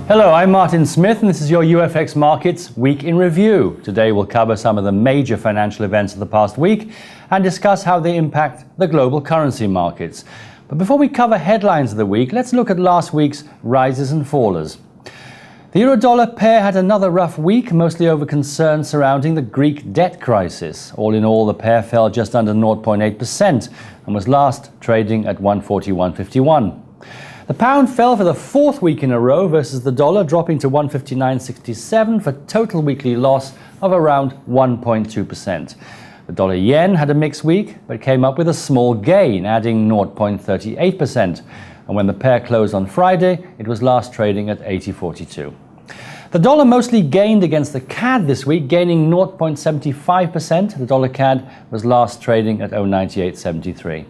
Hello, I'm Martin Smith and this is your UFX Markets Week in Review. Today we'll cover some of the major financial events of the past week and discuss how they impact the global currency markets. But before we cover headlines of the week, let's look at last week's rises and fallers. The euro-dollar pair had another rough week, mostly over concerns surrounding the Greek debt crisis. All in all, the pair fell just under 0.8% and was last trading at 141.51. The pound fell for the fourth week in a row versus the dollar, dropping to 159.67 for a total weekly loss of around 1.2%. The dollar yen had a mixed week, but came up with a small gain, adding 0.38%. And when the pair closed on Friday, it was last trading at 80.42. The dollar mostly gained against the CAD this week, gaining 0.75%. The dollar CAD was last trading at 0.9873.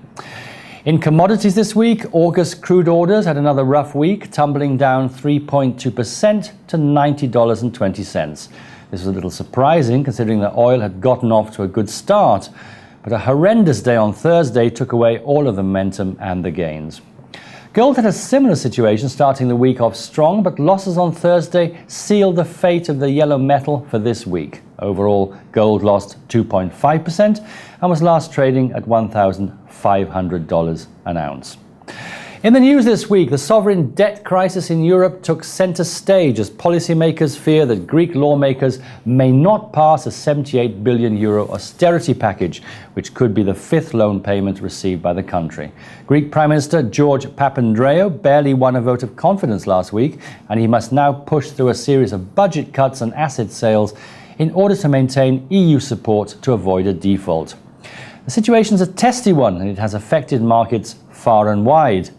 In commodities this week, August crude orders had another rough week, tumbling down 3.2% to $90.20. This was a little surprising considering that oil had gotten off to a good start, but a horrendous day on Thursday took away all of the momentum and the gains. Gold had a similar situation, starting the week off strong, but losses on Thursday sealed the fate of the yellow metal for this week. Overall, gold lost 2.5% and was last trading at $1,500 an ounce. In the news this week, the sovereign debt crisis in Europe took center stage as policymakers fear that Greek lawmakers may not pass a €78 billion austerity package, which could be the fifth loan payment received by the country. Greek Prime Minister George Papandreou barely won a vote of confidence last week, and he must now push through a series of budget cuts and asset sales in order to maintain EU support to avoid a default. The situation is a testy one, and it has affected markets far and wide.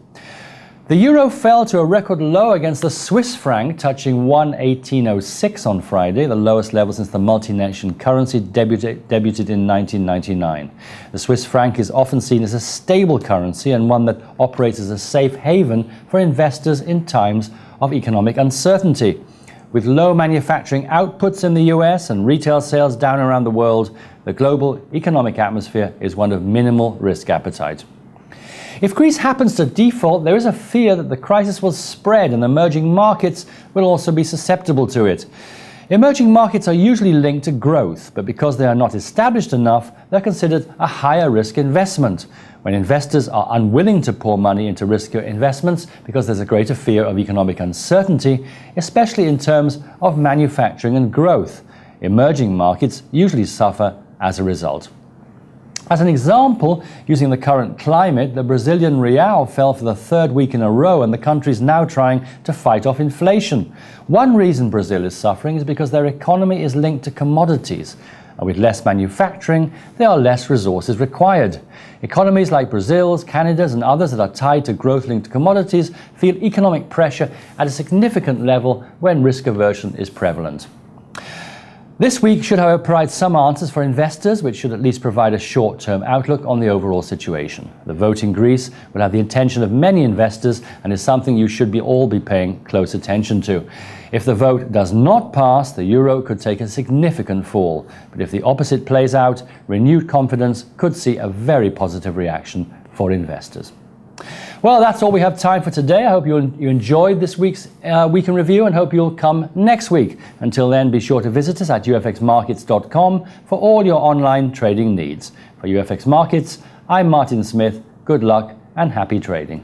The euro fell to a record low against the Swiss franc, touching 118.06 on Friday, the lowest level since the multi-nation currency debuted in 1999. The Swiss franc is often seen as a stable currency and one that operates as a safe haven for investors in times of economic uncertainty. With low manufacturing outputs in the US and retail sales down around the world, the global economic atmosphere is one of minimal risk appetite. If Greece happens to default, there is a fear that the crisis will spread and emerging markets will also be susceptible to it. Emerging markets are usually linked to growth, but because they are not established enough, they're considered a higher risk investment. When investors are unwilling to pour money into riskier investments because there's a greater fear of economic uncertainty, especially in terms of manufacturing and growth, emerging markets usually suffer as a result. As an example, using the current climate, the Brazilian real fell for the third week in a row and the country is now trying to fight off inflation. One reason Brazil is suffering is because their economy is linked to commodities. And with less manufacturing, there are less resources required. Economies like Brazil's, Canada's and others that are tied to growth-linked commodities feel economic pressure at a significant level when risk aversion is prevalent. This week should, however, provide some answers for investors, which should at least provide a short-term outlook on the overall situation. The vote in Greece will have the attention of many investors and is something you should all be paying close attention to. If the vote does not pass, the euro could take a significant fall. But if the opposite plays out, renewed confidence could see a very positive reaction for investors. Well, that's all we have time for today. I hope you enjoyed this week's Week in Review and hope you'll come next week. Until then, be sure to visit us at ufxmarkets.com for all your online trading needs. For UFX Markets, I'm Martin Smith. Good luck and happy trading.